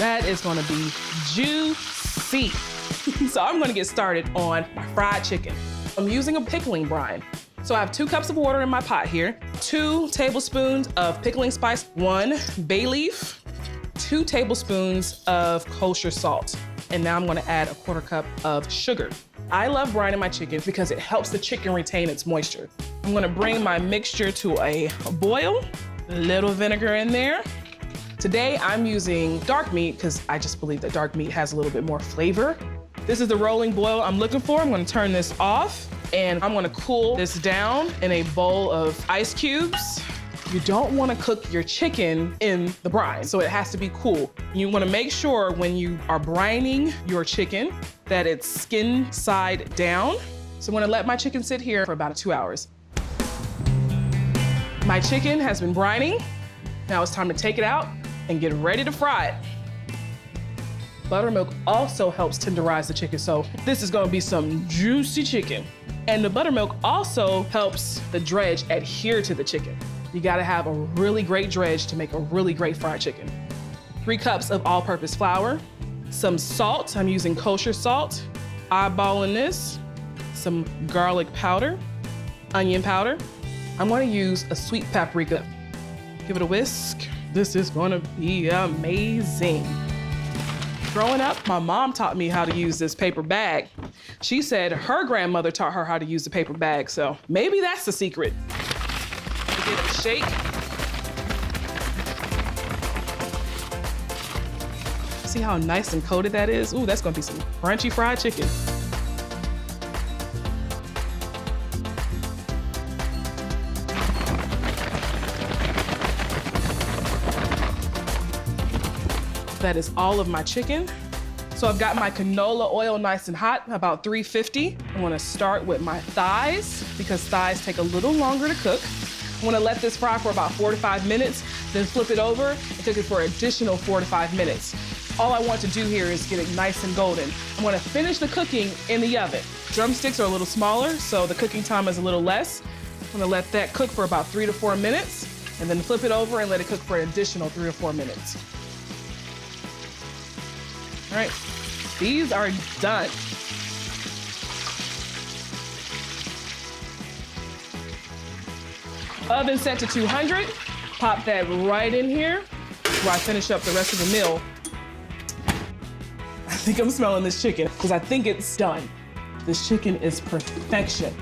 That is gonna be juicy. So I'm gonna get started on my fried chicken. I'm using a pickling brine. So I have 2 cups of water in my pot here, 2 tablespoons of pickling spice, 1 bay leaf, 2 tablespoons of kosher salt. And now I'm gonna add a 1/4 cup of sugar. I love brining my chicken because it helps the chicken retain its moisture. I'm gonna bring my mixture to a boil, a little vinegar in there. Today I'm using dark meat because I just believe that dark meat has a little bit more flavor. This is the rolling boil I'm looking for. I'm gonna turn this off and I'm gonna cool this down in a bowl of ice cubes. You don't wanna cook your chicken in the brine, so it has to be cool. You wanna make sure when you are brining your chicken that it's skin side down. So I'm gonna let my chicken sit here for about 2 hours. My chicken has been brining. Now it's time to take it out and get ready to fry it. Buttermilk also helps tenderize the chicken, so this is gonna be some juicy chicken. And the buttermilk also helps the dredge adhere to the chicken. You gotta have a really great dredge to make a really great fried chicken. 3 cups of all-purpose flour, some salt, I'm using kosher salt, eyeballing this, some garlic powder, onion powder. I'm gonna use a sweet paprika. Give it a whisk. This is gonna be amazing. Growing up, my mom taught me how to use this paper bag. She said her grandmother taught her how to use the paper bag, so maybe that's the secret. Give it a shake. See how nice and coated that is? Ooh, that's gonna be some crunchy fried chicken. That is all of my chicken. So I've got my canola oil nice and hot, about 350. I'm gonna start with my thighs because thighs take a little longer to cook. I'm gonna let this fry for about 4 to 5 minutes, then flip it over and cook it for an additional 4 to 5 minutes. All I want to do here is get it nice and golden. I'm gonna finish the cooking in the oven. Drumsticks are a little smaller, so the cooking time is a little less. I'm gonna let that cook for about 3 to 4 minutes, and then flip it over and let it cook for an additional 3 to 4 minutes. All right, these are done. Oven set to 200. Pop that right in here while I finish up the rest of the meal. I think I'm smelling this chicken because I think it's done. This chicken is perfection.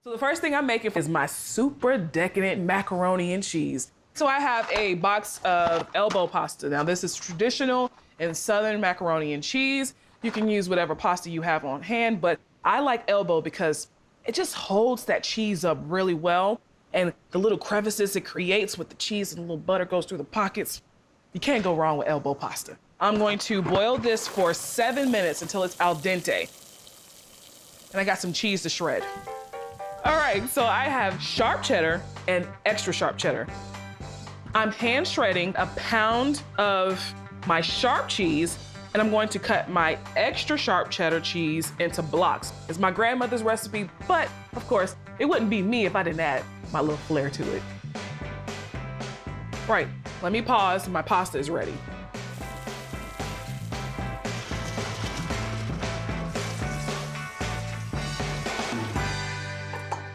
So the first thing I'm making is my super decadent macaroni and cheese. So I have a box of elbow pasta. Now this is traditional and Southern macaroni and cheese. You can use whatever pasta you have on hand, but I like elbow because it just holds that cheese up really well. And the little crevices it creates with the cheese and the little butter goes through the pockets. You can't go wrong with elbow pasta. I'm going to boil this for 7 minutes until it's al dente. And I got some cheese to shred. All right, so I have sharp cheddar and extra sharp cheddar. I'm hand shredding a pound of my sharp cheese, and I'm going to cut my extra sharp cheddar cheese into blocks. It's my grandmother's recipe, but of course, it wouldn't be me if I didn't add my little flair to it. Right, let me pause, my pasta is ready.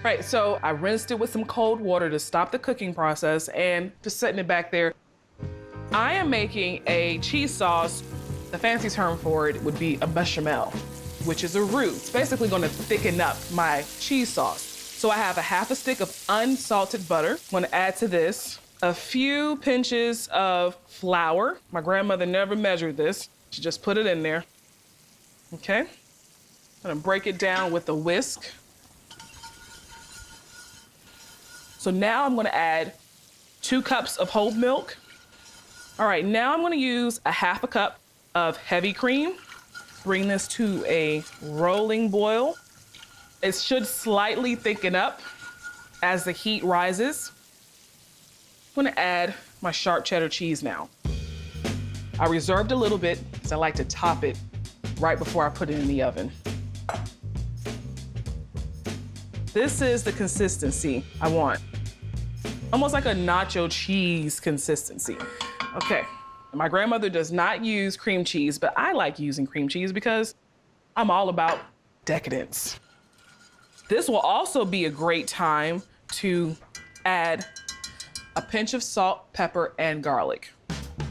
Right, so I rinsed it with some cold water to stop the cooking process and just setting it back there. I am making a cheese sauce. The fancy term for it would be a bechamel, which is a roux. It's basically gonna thicken up my cheese sauce. So I have a half a stick of unsalted butter. I'm gonna add to this a few pinches of flour. My grandmother never measured this. She just put it in there. Okay, I'm gonna break it down with a whisk. So now I'm gonna add 2 cups of whole milk. All right, now I'm gonna use a half a cup of heavy cream. Bring this to a rolling boil. It should slightly thicken up as the heat rises. I'm gonna add my sharp cheddar cheese now. I reserved a little bit because I like to top it right before I put it in the oven. This is the consistency I want. Almost like a nacho cheese consistency. Okay, My grandmother does not use cream cheese, but I like using cream cheese because I'm all about decadence. This will also be a great time to add a pinch of salt, pepper, and garlic.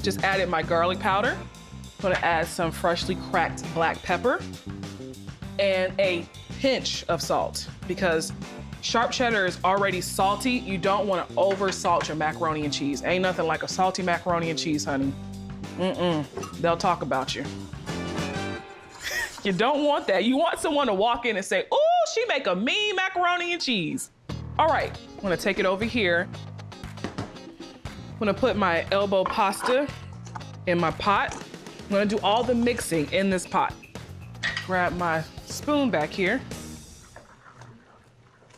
Just added my garlic powder. I'm gonna add some freshly cracked black pepper and a pinch of salt because sharp cheddar is already salty. You don't wanna over salt your macaroni and cheese. Ain't nothing like a salty macaroni and cheese, honey. They'll talk about you. You don't want that. You want someone to walk in and say, oh, she make a mean macaroni and cheese. All right, I'm gonna take it over here. I'm gonna put my elbow pasta in my pot. I'm gonna do all the mixing in this pot. Grab my spoon back here.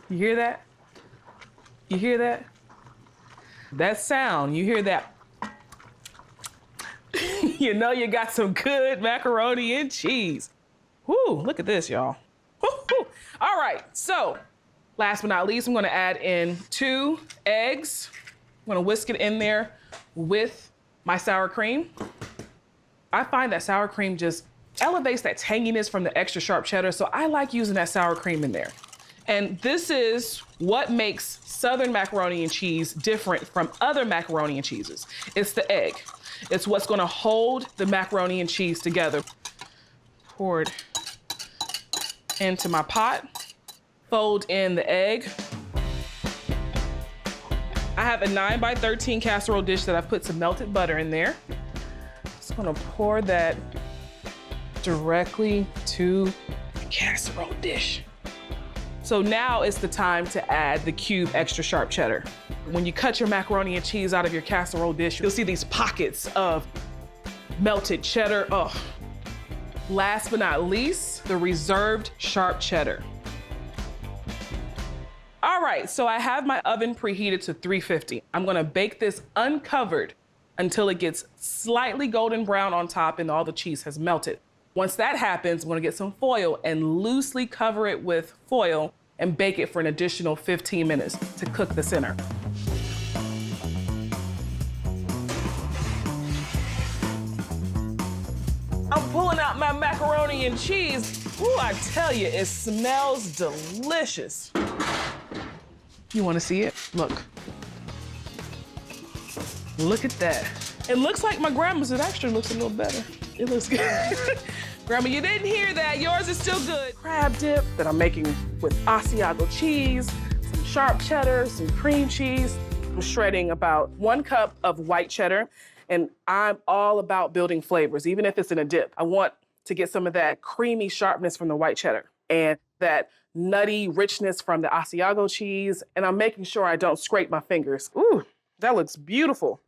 You hear that? You hear that? That sound, you hear that? You know you got some good macaroni and cheese. Whoo, look at this, y'all. Woo-hoo. All right, so last but not least, I'm gonna add in 2 eggs. I'm gonna whisk it in there with my sour cream. I find that sour cream just elevates that tanginess from the extra sharp cheddar, so I like using that sour cream in there. And this is what makes Southern macaroni and cheese different from other macaroni and cheeses. It's the egg. It's what's gonna hold the macaroni and cheese together. Pour it into my pot, fold in the egg. I have a 9x13 casserole dish that I've put some melted butter in there. Just gonna pour that directly to the casserole dish. So now it's the time to add the cube extra sharp cheddar. When you cut your macaroni and cheese out of your casserole dish, you'll see these pockets of melted cheddar. Oh. Last but not least, the reserved sharp cheddar. All right, so I have my oven preheated to 350. I'm gonna bake this uncovered until it gets slightly golden brown on top and all the cheese has melted. Once that happens, I'm gonna get some foil and loosely cover it with foil and bake it for an additional 15 minutes to cook the center. I'm pulling out my macaroni and cheese. Ooh, I tell you, it smells delicious. You wanna see it? Look. Look at that. It looks like my grandma's. It actually looks a little better. It looks good. Grandma, you didn't hear that. Yours is still good. Crab dip that I'm making with Asiago cheese, some sharp cheddar, some cream cheese. I'm shredding about 1 cup of white cheddar, and I'm all about building flavors, even if it's in a dip. I want to get some of that creamy sharpness from the white cheddar and that nutty richness from the Asiago cheese, and I'm making sure I don't scrape my fingers. Ooh, that looks beautiful.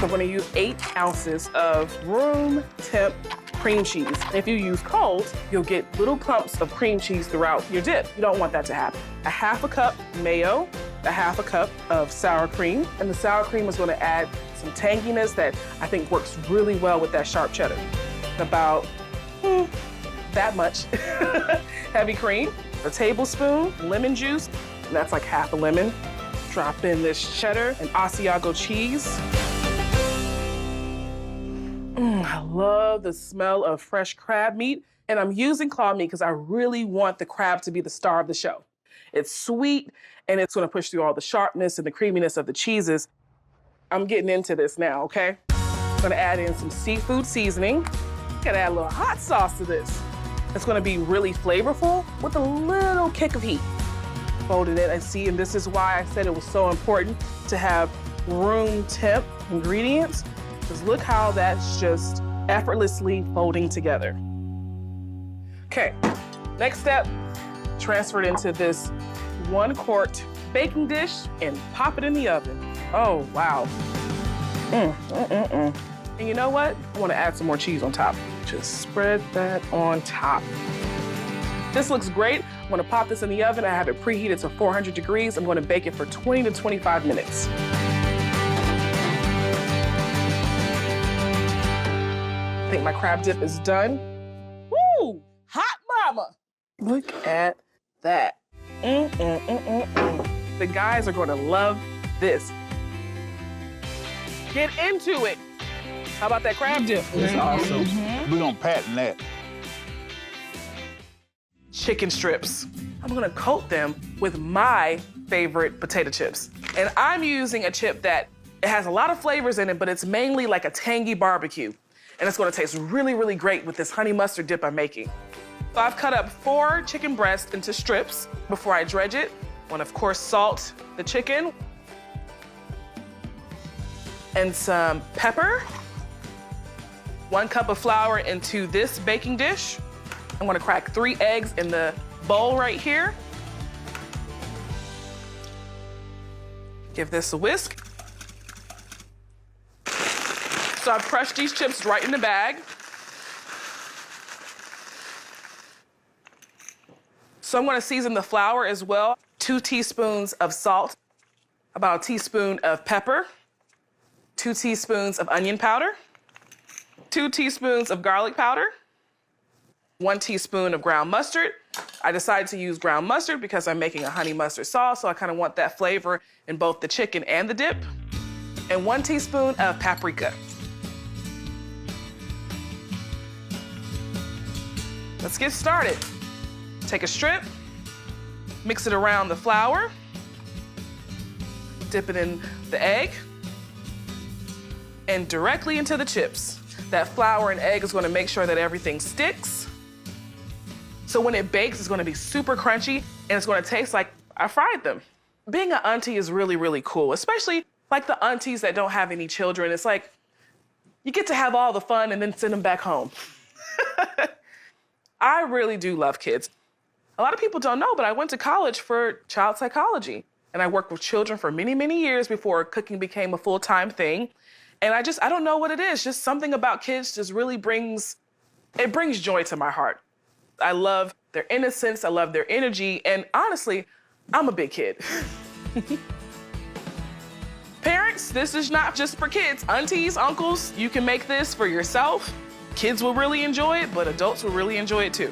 I'm gonna use 8 ounces of room temp cream cheese. If you use cold, you'll get little clumps of cream cheese throughout your dip. You don't want that to happen. A 1/2 cup mayo, a 1/2 cup of sour cream, and the sour cream is gonna add some tanginess that I think works really well with that sharp cheddar. About that much heavy cream, a tablespoon lemon juice, and that's like 1/2 a lemon. Drop in this cheddar and Asiago cheese. I love the smell of fresh crab meat, and I'm using claw meat because I really want the crab to be the star of the show. It's sweet, and it's gonna push through all the sharpness and the creaminess of the cheeses. I'm getting into this now, okay? I'm gonna add in some seafood seasoning. Gotta add a little hot sauce to this. It's gonna be really flavorful with a little kick of heat. Fold it in and see, and this is why I said it was so important to have room temp ingredients, because look how that's just effortlessly folding together. Okay, next step, transfer it into this 1-quart baking dish and pop it in the oven. Oh, wow. And you know what? I wanna add some more cheese on top. Just spread that on top. This looks great. I'm gonna pop this in the oven. I have it preheated to 400 degrees. I'm gonna bake it for 20 to 25 minutes. I think my crab dip is done. Woo! Hot mama! Look at that. The guys are gonna love this. Get into it. How about that crab dip? It's awesome. We're gonna patent that. Chicken strips. I'm gonna coat them with my favorite potato chips. And I'm using a chip that it has a lot of flavors in it, but it's mainly like a tangy barbecue. And it's gonna taste really, really great with this honey mustard dip I'm making. So I've cut up 4 chicken breasts into strips before I dredge it. I want to, of course, salt the chicken. And some pepper. 1 cup of flour into this baking dish. I'm gonna crack 3 eggs in the bowl right here. Give this a whisk. So I've crushed these chips right in the bag. So I'm gonna season the flour as well. 2 teaspoons of salt, about a teaspoon of pepper, 2 teaspoons of onion powder, 2 teaspoons of garlic powder, 1 teaspoon of ground mustard. I decided to use ground mustard because I'm making a honey mustard sauce, so I kind of want that flavor in both the chicken and the dip. And 1 teaspoon of paprika. Let's get started. Take a strip, mix it around the flour, dip it in the egg, and directly into the chips. That flour and egg is gonna make sure that everything sticks. So when it bakes, it's gonna be super crunchy and it's gonna taste like I fried them. Being an auntie is really, really cool, especially like the aunties that don't have any children. It's like, you get to have all the fun and then send them back home. I really do love kids. A lot of people don't know, but I went to college for child psychology. And I worked with children for many, many years before cooking became a full-time thing. And I don't know what it is. Just something about kids just really brings joy to my heart. I love their innocence. I love their energy. And honestly, I'm a big kid. Parents, this is not just for kids. Aunties, uncles, you can make this for yourself. Kids will really enjoy it, but adults will really enjoy it too.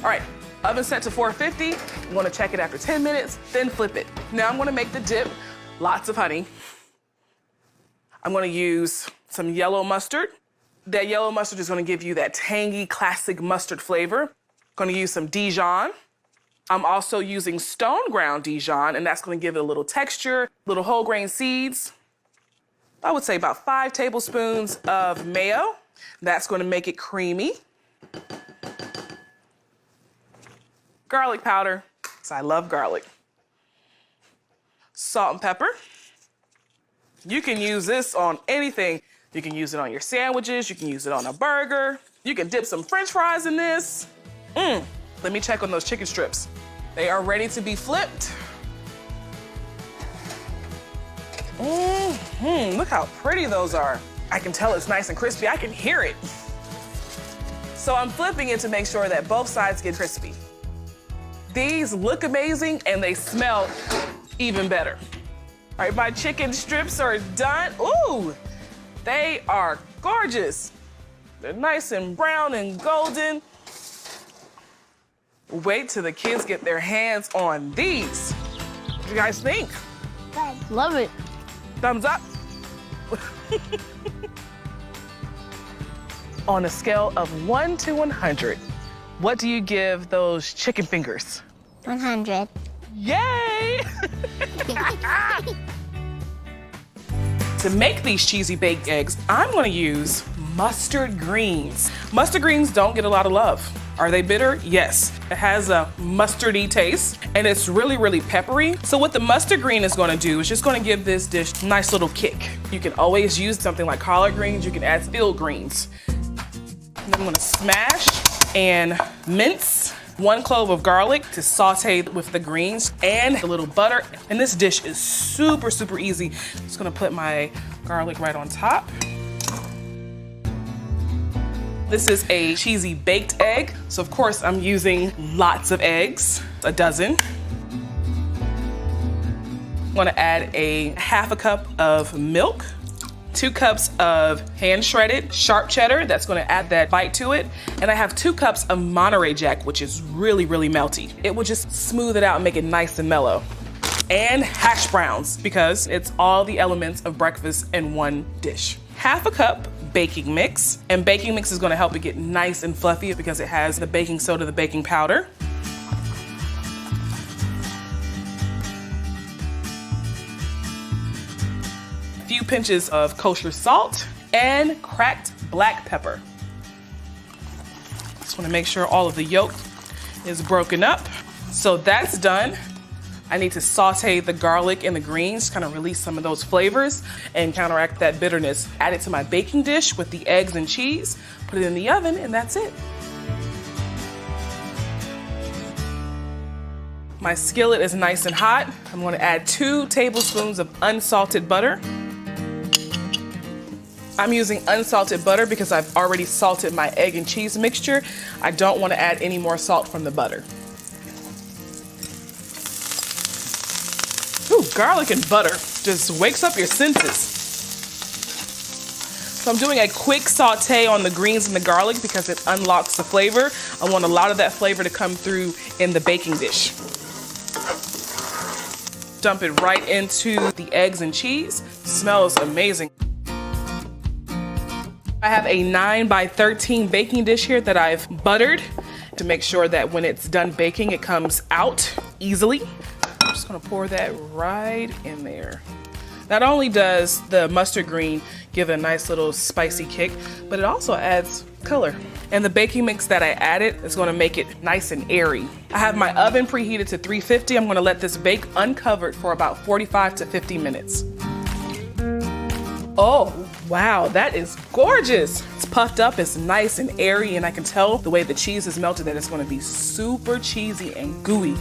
All right, oven set to 450. I'm gonna check it after 10 minutes, then flip it. Now I'm gonna make the dip, lots of honey. I'm gonna use some yellow mustard. That yellow mustard is gonna give you that tangy, classic mustard flavor. Gonna use some Dijon. I'm also using stone ground Dijon, and that's gonna give it a little texture, little whole grain seeds. I would say about 5 tablespoons of mayo. That's gonna make it creamy. Garlic powder, because I love garlic. Salt and pepper. You can use this on anything. You can use it on your sandwiches, you can use it on a burger. You can dip some French fries in this. Let me check on those chicken strips. They are ready to be flipped. Look how pretty those are. I can tell it's nice and crispy. I can hear it. So I'm flipping it to make sure that both sides get crispy. These look amazing and they smell even better. All right, my chicken strips are done. Ooh, they are gorgeous. They're nice and brown and golden. Wait till the kids get their hands on these. What do you guys think? Love it. Thumbs up. On a scale of 1 to 100, what do you give those chicken fingers? 100. Yay! To make these cheesy baked eggs, I'm gonna use mustard greens. Mustard greens don't get a lot of love. Are they bitter? Yes. It has a mustardy taste and it's really, really peppery. So what the mustard green is gonna do is just gonna give this dish a nice little kick. You can always use something like collard greens. You can add field greens. And I'm gonna smash and mince 1 clove of garlic to saute with the greens and a little butter. And this dish is super, super easy. Just gonna put my garlic right on top. This is a cheesy baked egg. So of course I'm using lots of eggs, a dozen. I'm gonna add a half a cup of milk, 2 cups of hand shredded sharp cheddar. That's gonna add that bite to it. And I have 2 cups of Monterey Jack, which is really, really melty. It will just smooth it out and make it nice and mellow. and hash browns because it's all the elements of breakfast in one dish. Half a cup baking mix, and baking mix is gonna help it get nice and fluffy because it has the baking soda, the baking powder. A few pinches of kosher salt and cracked black pepper. Just wanna make sure all of the yolk is broken up. So that's done. I need to saute the garlic and the greens, kind of release some of those flavors and counteract that bitterness. Add it to my baking dish with the eggs and cheese, put it in the oven, and that's it. My skillet is nice and hot. I'm gonna add 2 tablespoons of unsalted butter. I'm using unsalted butter because I've already salted my egg and cheese mixture. I don't wanna add any more salt from the butter. Ooh, garlic and butter just wakes up your senses. So I'm doing a quick saute on the greens and the garlic because it unlocks the flavor. I want a lot of that flavor to come through in the baking dish. Dump it right into the eggs and cheese. Smells amazing. I have a 9x13 baking dish here that I've buttered to make sure that when it's done baking, it comes out easily. I'm just gonna pour that right in there. Not only does the mustard green give it a nice little spicy kick, but it also adds color. And the baking mix that I added is gonna make it nice and airy. I have my oven preheated to 350. I'm gonna let this bake uncovered for about 45 to 50 minutes. Oh, wow, that is gorgeous. It's puffed up, it's nice and airy, and I can tell the way the cheese is melted that it's gonna be super cheesy and gooey.